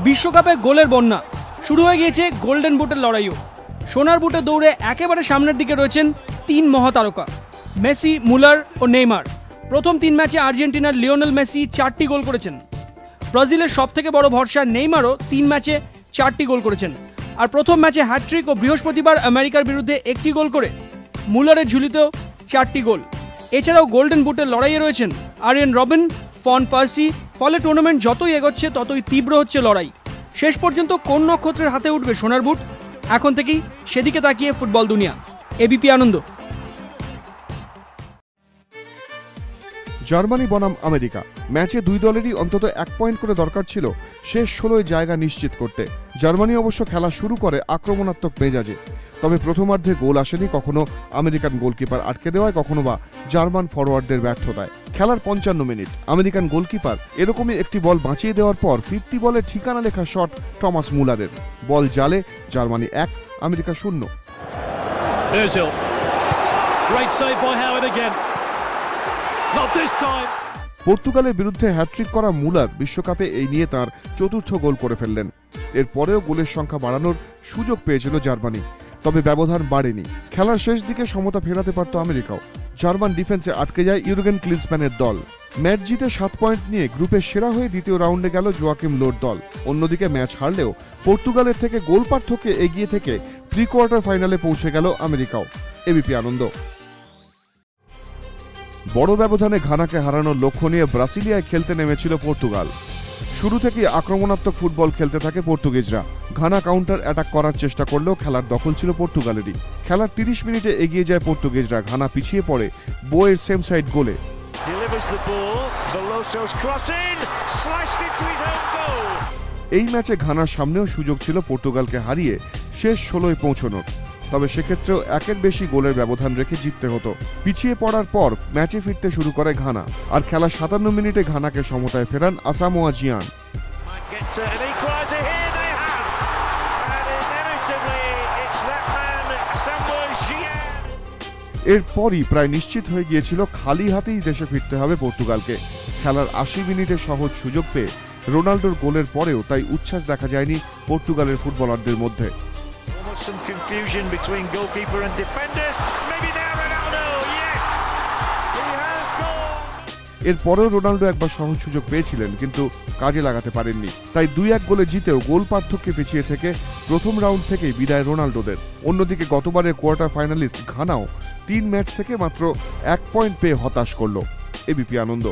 বিশ্বকাপে গোলের বন্যা, শুরু হয়ে গিয়েছে গোল্ডেন বুটের লড়াইও। সোনার বুটে দৌড়ে একেবারে সামনের দিকে রয়েছেন তিন মহাতারকা, মেসি, মুলার ও নেইমার। প্রথম 3 ম্যাচে আর্জেন্টিনার লিওনেল মেসি 4টি গোল করেছেন। ব্রাজিলের সবথেকে বড় ভরসা নেইমারও 3 ম্যাচে 4টি গোল করেছেন। আর প্রথম ম্যাচে হ্যাটট্রিক ও বৃহস্পতিবার আমেরিকার বিরুদ্ধে 1টি গোল করে মুলারের ঝুলিতেও 4টি গোল। এছাড়াও গোল্ডেন বুটের লড়াইয়ে রয়েছেন আরিয়ান রবিন, ফন পার্সি। ফলে টুর্নামেন্ট যতই এগোচ্ছে ততই তীব্র হচ্ছে লড়াই। শেষ পর্যন্ত কোন নক্ষত্রের হাতে উঠবে সোনার বুট, এখন থেকেই সেদিকে তাকিয়ে ফুটবল দুনিয়া। এবিপি আনন্দ। জার্মানি বনাম আমেরিকা, ম্যাচে দুই দলেরই অন্তত 1 পয়েন্ট করে দরকার ছিল শেষ 16 জায়গা নিশ্চিত করতে। জার্মানি অবশ্য খেলা শুরু করে আক্রমণাত্মক মেজাজে, তবে প্রথমার্ধে গোল আসেনি, কখনো আমেরিকান গোলকিপার আটকে দেওয়ায়, কখনো বা জার্মান ফরোয়ার্ডদের ব্যর্থতায়। খেলার 55 মিনিট, আমেরিকান গোলকিপার এরকমই একটি বল বাঁচিয়ে দেওয়ার পর ফিরতি বলে ঠিকানা লেখা শট টমাস মুলারের। বল জালে, জার্মানি 1, আমেরিকা 0। পর্তুগালের বিরুদ্ধে হ্যাটট্রিক করা মুলার বিশ্বকাপে এই নিয়ে তার 4র্থ গোল করে ফেললেন। এরপরেও গোলের সংখ্যা বাড়ানোর সুযোগ পেয়েছিল জার্মানি, তবে ব্যবধান বাড়েনি। খেলার শেষ দিকে সমতা ফেরাতে পারত আমেরিকাও। জার্মান ডিফেন্সে আটকে যায় ইউরগেন ক্লিন্সম্যানের দল। ম্যাচ জিতে 7 পয়েন্ট নিয়ে গ্রুপে সেরা হয়ে দ্বিতীয় রাউন্ডে গেল জোয়াকিম লোর দল। অন্যদিকে ম্যাচ হারলেও পর্তুগালের থেকে গোল পার্থক্যে এগিয়ে থেকে প্রি-কোয়ার্টার ফাইনালে পৌঁছে গেল আমেরিকাও। এবিপি আনন্দ। বড় ব্যবধানে ঘানাকে হারানোর লক্ষ্য নিয়ে ব্রাসিলিয়ায় খেলতে নেমেছিল পর্তুগাল। শুরু থেকেই আক্রমণাত্মক ফুটবল খেলতে থাকে পর্তুগিজরা। ঘানা কাউন্টার অ্যাটাক করার চেষ্টা করলেও খেলার দখল ছিল পর্তুগালেরই। খেলার 30 মিনিটে এগিয়ে যায় পর্তুগিজরা, ঘানা পিছিয়ে পড়ে বোয়ের সেম সাইড গোলে। এই ম্যাচে ঘানার সামনেও সুযোগ ছিল পর্তুগালকে হারিয়ে শেষ 16-এ পৌঁছানোর, তবে সেক্ষেত্রেও একের বেশি গোলের ব্যবধান রেখে জিততে হতো। পিছিয়ে পড়ার পর ম্যাচে ফিরতে শুরু করে ঘানা, আর খেলার 57 মিনিটে ঘানাকে সমতায় ফেরান আসামোয়া জিয়ান। এরপরই প্রায় নিশ্চিত হয়ে গিয়েছিল খালি হাতেই দেশে ফিরতে হবে পর্তুগালকে। খেলার 80 মিনিটে সহজ সুযোগ পেয়ে রোনাল্ডোর গোলের পরেও তাই উচ্ছ্বাস দেখা যায়নি পর্তুগালের ফুটবলারদের মধ্যে। Some confusion between goalkeeper and defenders. Maybe now Ronaldo. Yes, he has scored. এরপরেও রোনাল্ডো একবার সহজ সুযোগ পেয়েছিলেন, কিন্তু কাজে লাগাতে পারেননি। তাই 2-1 গোলে জিতেও গোল পার্থক্যে পিছিয়ে থেকে প্রথম রাউন্ড থেকেই বিদায় রোনাল্ডোদের। অন্যদিকে গতবারের কোয়ার্টার ফাইনালিস্ট ঘানাও 3 ম্যাচ থেকে মাত্র 1 পয়েন্ট পেয়ে হতাশ করল। এবিপি আনন্দ।